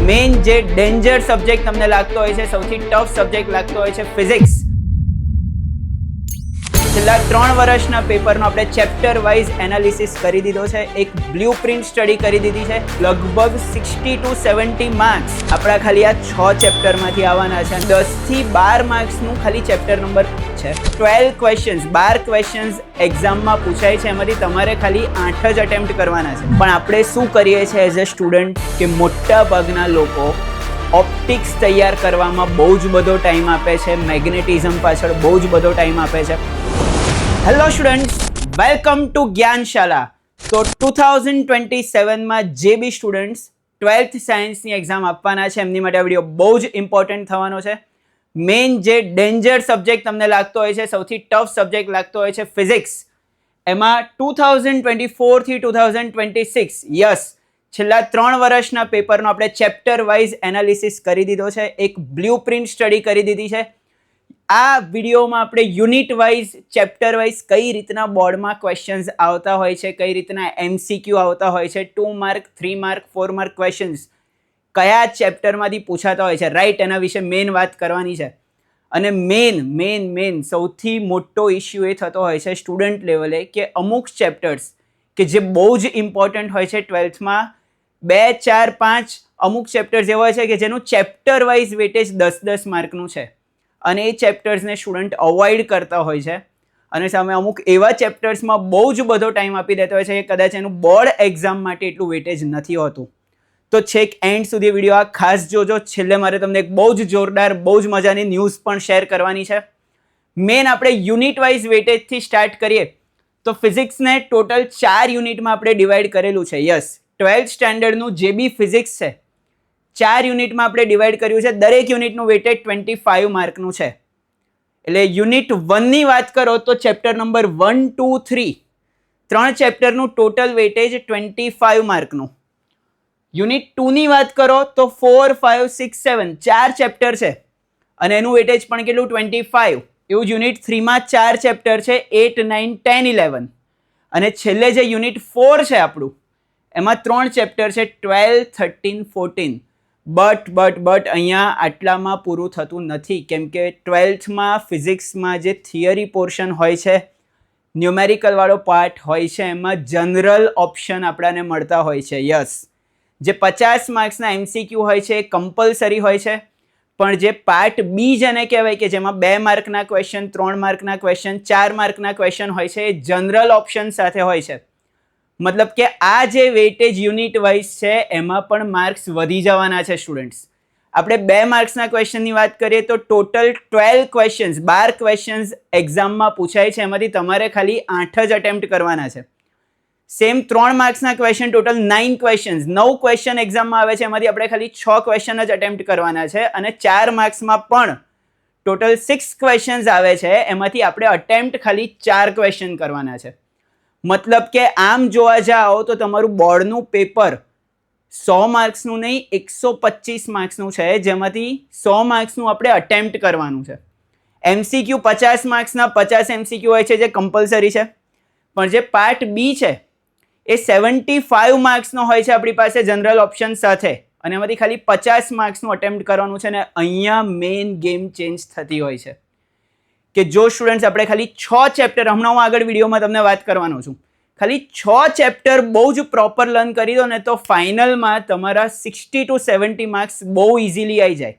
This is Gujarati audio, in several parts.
મેઇન જે ડેન્જર સબ્જેક્ટ તમને લાગતો હોય છે, સૌથી ટફ સબ્જેક્ટ લાગતો હોય છે ફિઝિક્સ. છેલ્લા 3 વર્ષના પેપરનો આપણે ચેપ્ટર વાઇઝ એનાલિસિસ કરી દીધો છે. એક બ્લુ પ્રિન્ટ સ્ટડી કરી દીધી છે. લગભગ 60 to 70 માર્ક્સ આપણા ખાલી આ 6 ચેપ્ટરમાંથી આવવાના છે. 10 થી 12 માર્ક્સનું ખાલી ચેપ્ટર નંબર છે. 12 ક્વેશ્ચન્સ, 12 ક્વેશ્ચન્સ એક્ઝામમાં પૂછાય છે. એમાંથી તમારે ખાલી 8 જ અટેમ્પ્ટ કરવાના છે. પણ આપણે શું કરીએ છીએ એઝ અ સ્ટુડન્ટ કે મોટા ભાગના લોકો ઓપ્ટિક્સ તૈયાર કરવામાં બહુ જ બધો ટાઈમ આપે છે, મેગ્નેટિઝમ પાછળ બહુ જ બધો ટાઈમ આપે છે. Hello students, welcome to Gyanshala. તો 2027માં જે બી સ્ટુડન્ટ્સ 12th સાયન્સની એક્ઝામ આપવાના છે એમની માટે આ વિડીયો બહુ જ ઇમ્પોર્ટન્ટ થવાનો છે. મેઇન જે ડેન્જર સબ્જેક્ટ તમને લાગતો હોય છે, સૌથી ટફ સબ્જેક્ટ લાગતો હોય છે ફિઝિક્સ, એમાં 2024 થી 2026 યસ છેલ્લા 3 વર્ષના પેપરનો આપણે ચેપ્ટર વાઇઝ એનાલિસિસ કરી દીધો છે. એક બ્લુ પ્રિન્ટ સ્ટડી કરી દીધી છે. આ વિડીયોમાં આપણે યુનિટ વાઇઝ, ચેપ્ટર વાઇઝ કઈ રીતના બોર્ડમાં ક્વેશ્ચન્સ આવતા હોય છે, કઈ રીતના MCQ આવતા હોય છે, 2 માર્ક, 3 માર્ક, 4 માર્ક ક્વેશ્ચન્સ કયા ચેપ્ટરમાંથી પૂછાતા હોય છે, રાઈટ, એના વિશે મેઇન વાત કરવાની છે. અને મેઇન સૌથી મોટો ઇશ્યુ એ થતો હોય છે સ્ટુડન્ટ લેવલે કે અમુક ચેપ્ટર્સ કે જે બહુ જ ઇમ્પોર્ટન્ટ હોય છે 12થમાં, 2, 4, 5 અમુક ચેપ્ટર્સ એવા હોય છે કે જેનું ચેપ્ટર વાઇઝ વેટેજ 10-10 માર્કનું છે અને એ ચેપ્ટર્સને સ્ટુડન્ટ અવોઇડ કરતા હોય છે. અને સામે અમુક એવા ચેપ્ટર્સમાં બહુ જ બધો ટાઈમ આપી દેતા હોય છે કે કદાચ એનું બોર્ડ એક્ઝામ માટે એટલું વેટેજ નથી હોતું. તો છેક એન્ડ સુધી વિડીયો આ ખાસ જોજો. છેલ્લે મારે તમને એક બહુ જ જોરદાર, બહુ જ મજાની ન્યૂઝ પણ શેર કરવાની છે. મેઇન આપણે યુનિટ વાઇઝ વેટેજથી સ્ટાર્ટ કરીએ તો ફિઝિક્સને ટોટલ 4 યુનિટમાં આપણે ડિવાઈડ કરેલું છે. યસ, 12th સ્ટેન્ડર્ડનું જે બી ફિઝિક્સ છે 4 યુનિટમાં આપણે ડિવાઈડ કર્યું છે. દરેક યુનિટનું વેટેજ 25 માર્કનું છે. એટલે યુનિટ 1ની વાત કરો તો ચેપ્ટર નંબર 1, 2, 3 3 ચેપ્ટરનું ટોટલ વેટેજ 25 માર્કનું. યુનિટ 2ની વાત કરો તો 4, 5, 6, 7 4 ચેપ્ટર છે અને એનું વેટેજ પણ કેટલું? 25. એવું જ યુનિટ 3માં 4 ચેપ્ટર છે, 8, 9, 10, 11. અને છેલ્લે જે યુનિટ 4 છે આપણું, એમાં 3 ચેપ્ટર છે, 12, 13, 14. બટ અહીંયા આટલામાં પૂરું થતું નથી, કેમ કે 12થમાં ફિઝિક્સમાં જે થિયરી પોર્શન હોય છે, ન્યુમેરિકલ વાળો પાર્ટ હોય છે, એમાં જનરલ ઓપ્શન આપણાને મળતા હોય છે. યસ, જે 50 માર્ક્સના MCQ હોય છે એ કમ્પલસરી હોય છે, પણ જે પાર્ટ બી જેને કહેવાય કે જેમાં 2 માર્કના ક્વેશ્ચન, 3 માર્કના ક્વેશ્ચન, 4 માર્કના ક્વેશ્ચન હોય છે એ જનરલ ઓપ્શન સાથે હોય છે. મતલબ કે આ જે વેટેજ યુનિટ વાઇઝ છે એમાં પણ માર્ક્સ વધી જવાના છે સ્ટુડન્ટ્સ. આપણે 2 માર્ક્સના ક્વેશ્ચનની વાત કરીએ તો ટોટલ 12 ક્વેશ્ચન્સ, 12 ક્વેશ્ચન્સ એક્ઝામમાં પૂછાય છે. એમાંથી તમારે ખાલી 8 જ અટેમ્પ્ટ કરવાના છે. સેમ 3 માર્ક્સના ક્વેશ્ચન, ટોટલ 9 ક્વેશ્ચન્સ, 9 ક્વેશ્ચન એક્ઝામમાં આવે છે. એમાંથી આપણે ખાલી 6 ક્વેશ્ચન જ અટેમ્પ્ટ કરવાના છે. અને 4 માર્ક્સમાં પણ ટોટલ 6 ક્વેશ્ચન્સ આવે છે. એમાંથી આપણે અટેમ્પ્ટ ખાલી 4 ક્વેશ્ચન કરવાના છે. મતલબ કે આમ જોવા જાઓ તો તમારું બોર્ડનું પેપર 100 માર્ક્સનું નહીં, 125 માર્ક્સનું છે, જેમાંથી 100 માર્ક્સનું આપણે અટેમ્પ્ટ કરવાનું છે. MCQ 50 માર્ક્સના 50 MCQ હોય છે જે કમ્પલસરી છે, પણ જે પાર્ટ બી છે એ 75 માર્ક્સનો હોય છે આપણી પાસે જનરલ ઓપ્શન સાથે, અને એમાંથી ખાલી 50 માર્ક્સનું અટેમ્પ્ટ કરવાનું છે. ને અહીંયા મેઇન ગેમ ચેન્જ થતી હોય છે કે જો સ્ટુડન્ટ્સ આપણે ખાલી 6 ચેપ્ટર, હમણાં હું આગળ વિડીયોમાં તમને વાત કરવાનો છું, ખાલી 6 ચેપ્ટર બહુ જ પ્રોપર લર્ન કરી દો ને તો ફાઇનલમાં તમારા 60 to 70 માર્ક્સ બહુ ઇઝીલી આવી જાય.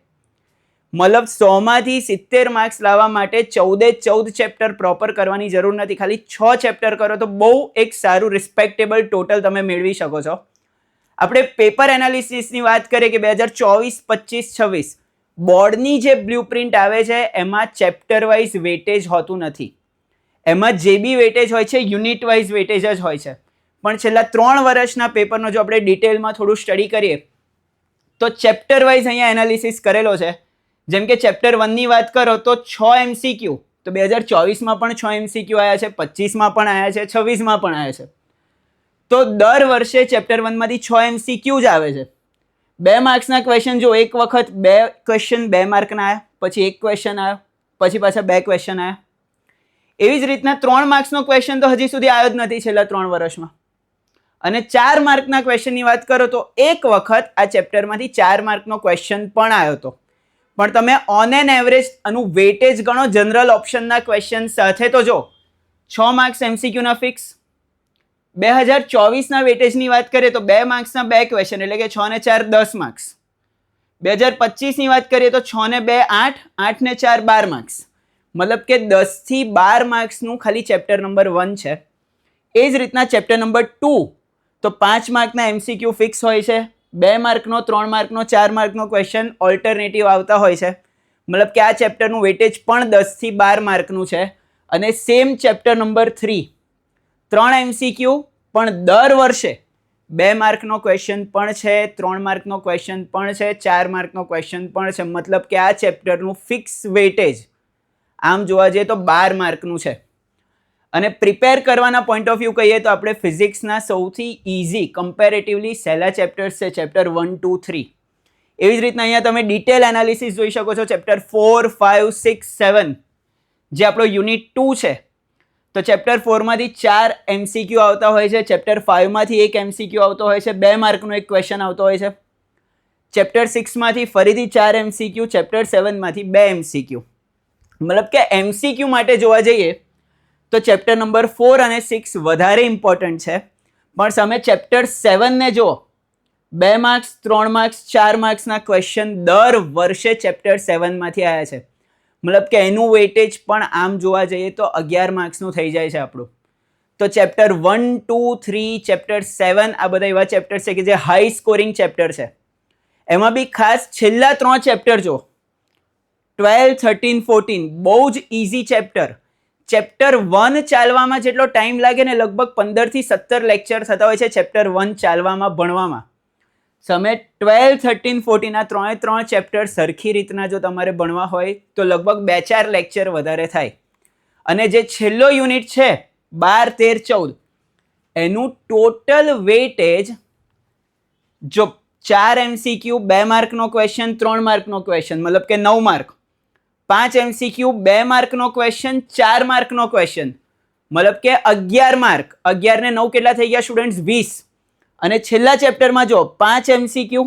મતલબ 100માંથી 70 માર્ક્સ લાવવા માટે 14 ચેપ્ટર પ્રોપર કરવાની જરૂર નથી. ખાલી 6 ચેપ્ટર કરો તો બહુ એક સારું રિસ્પેક્ટેબલ ટોટલ તમે મેળવી શકો છો. આપણે પેપર એનાલિસિસની વાત કરીએ કે 2024, 25, 26 બોર્ડની જે બ્લુ પ્રિન્ટ આવે છે એમાં ચેપ્ટર વાઇઝ વેટેજ હોતું નથી. એમાં જે બી વેટેજ હોય છે યુનિટ વાઇઝ વેટેજ જ હોય છે. પણ છેલ્લા 3 વર્ષના પેપરનો જો આપણે ડિટેલમાં થોડું સ્ટડી કરીએ તો ચેપ્ટર વાઇઝ અહીંયા એનાલિસિસ કરેલો છે. જેમ કે ચેપ્ટર 1ની વાત કરો તો 6 MCQ, તો 2024માં પણ 6 MCQ આવ્યા છે, 25માં પણ આવ્યા છે, 26માં પણ આવ્યા છે. તો દર વર્ષે ચેપ્ટર 1માંથી 6 MCQ જ આવે છે. 2 માર્ક્સના ક્વેશ્ચન, જો એક વખત 2 ક્વેશ્ચન 2 માર્કના આવ્યા, પછી 1 ક્વેશ્ચન આવ્યો, પછી પાછા 2 ક્વેશ્ચન આવ્યા. એવી જ રીતના 3 માર્ક્સનો ક્વેશ્ચન તો હજી સુધી આવ્યો જ નથી છેલ્લા 3 વર્ષમાં. અને 4 માર્કના ક્વેશ્ચનની વાત કરો તો એક વખત આ ચેપ્ટરમાંથી 4 માર્કનો ક્વેશ્ચન પણ આવ્યો હતો, પણ તમે ઓન એન એવરેજ આનું વેટેજ ગણો જનરલ ઓપ્શનના ક્વેશ્ચન સાથે તો જો 6 માર્ક્સ એમસીક્યુના ફિક્સ. 2024ના વેટેજની વાત કરીએ તો 2 માર્ક્સના 2 ક્વેશ્ચન એટલે કે 6 ને 4 10 માર્ક્સ. 2025ની વાત કરીએ તો 6 ને 2 8, 8 ને 4 12 માર્ક્સ. મતલબ કે 10 થી 12 માર્ક્સનું ખાલી ચેપ્ટર નંબર 1 છે. એ જ રીતના ચેપ્ટર નંબર 2 તો 5 માર્કના એમસીક્યુ ફિક્સ હોય છે, 2 માર્કનો 3 માર્કનો 4 માર્કનો ક્વેશ્ચન ઓલ્ટરનેટિવ આવતા હોય છે. મતલબ કે આ ચેપ્ટરનું વેટેજ પણ 10 થી 12 માર્કનું છે. અને સેમ ચેપ્ટર નંબર 3 3 એમસીક્યુ પણ દર વર્ષે 2 માર્કનો ક્વેશ્ચન પણ છે, 3 માર્કનો ક્વેશ્ચન પણ છે, 4 માર્કનો ક્વેશ્ચન પણ છે. મતલબ કે આ ચેપ્ટરનું ફિક્સ વેટેજ આમ જોવા જઈએ તો 12 માર્કનું છે. અને પ્રિપેર કરવાના પોઈન્ટ ઓફ વ્યૂ કહીએ તો આપણે ફિઝિક્સના સૌથી ઇઝી કમ્પેરેટિવલી સહેલા ચેપ્ટર્સ છે ચેપ્ટર 1, 2, 3. એવી જ રીતના અહીંયા તમે ડિટેલ એનાલિસિસ જોઈ શકો છો ચેપ્ટર 4, 5, 6, 7 જે આપણો યુનિટ 2 છે. તો ચેપ્ટર 4માંથી 4 એમસીક્યુ આવતા હોય છે, ચેપ્ટર 5માંથી 1 એમસીક્યુ આવતો હોય છે, 2 માર્કનો એક ક્વેશ્ચન આવતો હોય છે. ચેપ્ટર 6માંથી ફરીથી 4 એમસીક્યુ, ચેપ્ટર 7માંથી 2 એમસીક્યુ. મતલબ કે એમસીક્યુ માટે જોવા જઈએ તો ચેપ્ટર નંબર 4 અને 6 વધારે ઇમ્પોર્ટન્ટ છે, પણ સામે ચેપ્ટર 7ને જો 2 માર્ક્સ, 3 માર્ક્સ, 4 માર્ક્સના ક્વેશ્ચન દર વર્ષે ચેપ્ટર 7માંથી આવ્યા છે. મતલબ કે એનું વેટેજ પણ આમ જોવા જઈએ તો 11 માર્ક્સનું થઈ જાય છે આપણું. તો ચેપ્ટર 1, 2, 3, ચેપ્ટર 7 આ બધા એવા ચેપ્ટર છે કે જે હાઈ સ્કોરિંગ ચેપ્ટર છે. એમાં બી ખાસ છેલ્લા 3 ચેપ્ટર જો 12, 13, 14 બહુ જ ઇઝી ચેપ્ટર. ચેપ્ટર 1 ચાલવામાં જેટલો ટાઈમ લાગે ને લગભગ 15 થી 17 લેક્ચર થતા હોય છે ચેપ્ટર 1 ચાલવામાં ભણવામાં. તમે 12, 13, 14 આ 3 ચેપ્ટર સરખી રીતના જો તમારે ભણવા હોય તો લગભગ 2-4 લેક્ચર વધારે થાય. અને જે છેલ્લો યુનિટ છે 12, 13, 14 એનું ટોટલ વેટેજ જો 4 એમસીક્યુ, 2 માર્કનો ક્વેશ્ચન, 3 માર્કનો ક્વેશ્ચન મતલબ કે 9 માર્ક, 5 એમસીક્યુ, 2 માર્કનો ક્વેશ્ચન, 4 માર્કનો ક્વેશ્ચન મતલબ કે 11 માર્ક. 11 ને 9 કેટલા થઈ ગયા સ્ટુડન્ટ્સ? 20. અને છેલ્લા ચેપ્ટરમાં જો 5 એમસીક્યુ,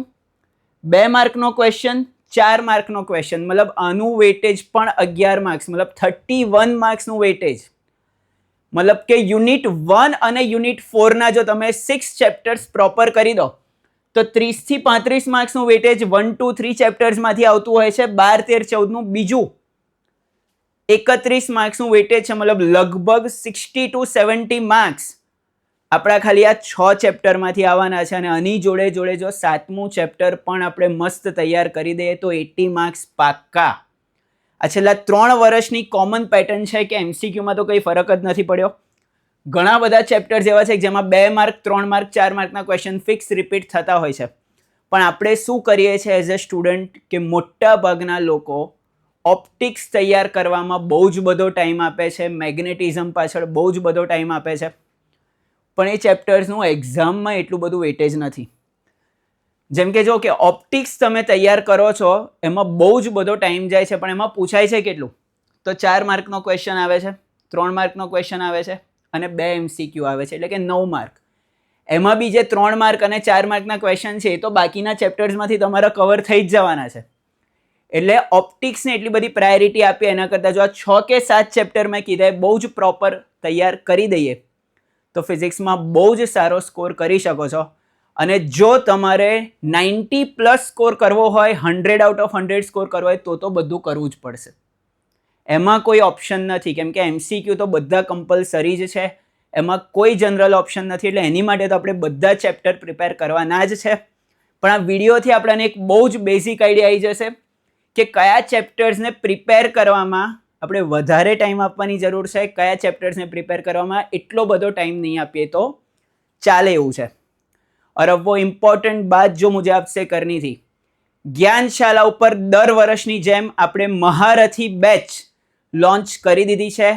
2 માર્કનો ક્વેશ્ચન, 4 માર્કનો ક્વેશ્ચન મતલબ આનું વેટેજ પણ 11 માર્ક્સ મતલબ 31 માર્ક્સનું વેટેજ. મતલબ કે યુનિટ 1 અને યુનિટ 4ના જો તમે 6 ચેપ્ટર્સ પ્રોપર કરી દો તો 30 થી 35 માર્ક્સનું વેટેજ 1, 2, 3 ચેપ્ટર્સમાંથી આવતું હોય છે. 12, 13, 14નું બીજું 31 માર્ક્સનું વેટેજ છે. મતલબ લગભગ 60 to 70 માર્ક્સ આપણા ખાલી આ 6 ચેપ્ટરમાંથી આવવાના છે. અને આની જોડે જોડે જો 7મું ચેપ્ટર પણ આપણે મસ્ત તૈયાર કરી દઈએ તો 80 માર્ક્સ પાક્કા. આ છેલ્લા 3 વર્ષની કોમન પેટર્ન છે કે એમસીક્યુમાં તો કંઈ ફરક જ નથી પડ્યો. ઘણા બધા ચેપ્ટર્સ એવા છે જેમાં 2 માર્ક, 3 માર્ક, 4 માર્કના ક્વેશ્ચન ફિક્સ રિપીટ થતા હોય છે. પણ આપણે શું કરીએ છીએ એઝ અ સ્ટુડન્ટ કે મોટા ભાગના લોકો ઓપ્ટિક્સ તૈયાર કરવામાં બહુ જ બધો ટાઈમ આપે છે, મેગ્નેટિઝમ પાછળ બહુ જ બધો ટાઈમ આપે છે, પણ એ ચેપ્ટર્સનું એક્ઝામમાં એટલું બધું વેટેજ નથી. જેમ કે જો કે ઓપ્ટિક્સ તમે તૈયાર કરો છો એમાં બહુ જ બધો ટાઈમ જાય છે, પણ એમાં પૂછાય છે કેટલું? તો 4 માર્કનો ક્વેશ્ચન આવે છે, 3 માર્કનો ક્વેશ્ચન આવે છે અને 2 એમસીક્યુ આવે છે એટલે કે 9 માર્ક. એમાં બી જે 3 માર્ક અને 4 માર્કના ક્વેશ્ચન છે એ તો બાકીના ચેપ્ટર્સમાંથી તમારા કવર થઈ જ જવાના છે. એટલે ઓપ્ટિક્સને એટલી બધી પ્રાયોરિટી આપીએ એના કરતાં જો આ 6 કે 7 ચેપ્ટર મેં કીધા બહુ જ પ્રોપર તૈયાર કરી દઈએ તો ફિઝિક્સમાં બહુ જ સારો સ્કોર કરી શકો છો. અને જો તમારે 90+ સ્કોર કરવો હોય, 100 out of 100 સ્કોર કરવો હોય તો બધું કરવું જ પડશે. એમાં કોઈ ઓપ્શન નથી, કેમ કે એમસીક્યુ તો બધા કમ્પલસરી જ છે, એમાં કોઈ જનરલ ઓપ્શન નથી. એટલે એની માટે તો આપણે બધા ચેપ્ટર પ્રિપેર કરવાના જ છે. પણ આ વિડીયોથી આપણને એક બહુ જ બેઝિક આઈડિયા આવી જશે કે કયા ચેપ્ટર્સને પ્રિપેર કરવામાં આપણે વધારે ટાઈમ આપવાની જરૂર છે, કયા ચેપ્ટર્સને પ્રિપેર કરવામાં એટલો બધો ટાઈમ નહીં આપીએ તો ચાલે એવું છે. और अब वो इम्पोर्टेंट बात जो मुझे आपसे करनी थी, જ્ઞાનશાલા ઉપર દર વર્ષની જેમ આપણે મહારથી બેચ લોન્ચ કરી દીધી છે.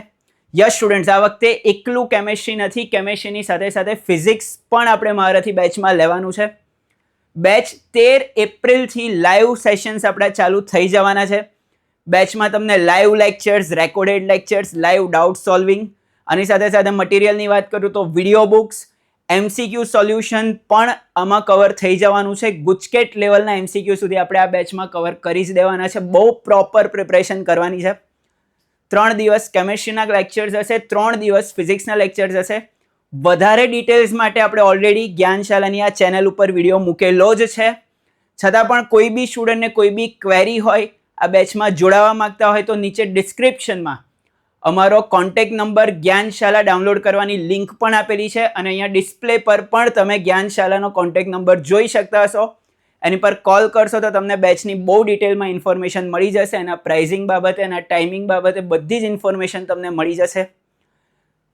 યસ સ્ટુડન્ટ્સ, આ વખતે એકલું કેમેસ્ટ્રી નથી, કેમેસ્ટ્રીની સાથે સાથે ફિઝિક્સ પણ આપણે મહારથી બેચમાં લેવાનું છે. બેચ 13 એપ્રિલથી લાઈવ સેશન્સ આપણા ચાલુ થઈ જવાના છે. બેચમાં તમને live lectures, recorded lectures, live doubt solving, આની સાથે સાથે મટીરિયલની વાત કરું તો વિડીયો બુક્સ, MCQ સોલ્યુશન પણ આમાં કવર થઈ જવાનું છે. ગુજકેટ લેવલના MCQ સુધી આપણે આ બેચમાં કવર કરી જ દેવાના છે. બહુ પ્રોપર પ્રિપરેશન કરવાની છે. 3 દિવસ કેમેસ્ટ્રીના લેક્ચર્સ હશે, 3 દિવસ ફિઝિક્સના લેક્ચર્સ હશે. વધારે ડિટેલ્સ માટે આપણે ઓલરેડી જ્ઞાનશાલાની આ ચેનલ ઉપર વિડીયો મૂકેલો જ છે. છતાં પણ કોઈ બી સ્ટુડન્ટને કોઈ બી ક્વેરી હોય, આ બેચમાં જોડાવા માંગતા હોય તો નીચે ડિસ્ક્રિપ્શનમાં અમારો કોન્ટેક્ટ નંબર જ્ઞાનશાલા ડાઉનલોડ કરવાની લિંક પણ આપેલી છે અને અહીંયા ડિસ્પ્લે પર પણ તમે જ્ઞાનશાલાનો કોન્ટેક્ટ નંબર જોઈ શકતા હશો. એની પર કોલ કરશો તો તમને બેચની બહુ ડિટેલમાં ઇન્ફોર્મેશન મળી જશે. એના પ્રાઇઝિંગ બાબતે, એના ટાઈમિંગ બાબતે બધી જ ઇન્ફોર્મેશન તમને મળી જશે.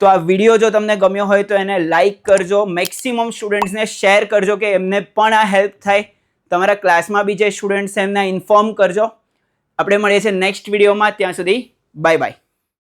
તો આ વિડીયો જો તમને ગમ્યો હોય તો એને લાઇક કરજો, મેક્સિમમ સ્ટુડન્ટ્સને શેર કરજો કે એમને પણ આ હેલ્પ થાય. તમારા ક્લાસમાં બી જે સ્ટુડન્ટ્સ એમને ઇન્ફોર્મ કરજો. આપણે મળીએ છીએ નેક્સ્ટ વિડીયોમાં. ત્યાં સુધી બાય બાય.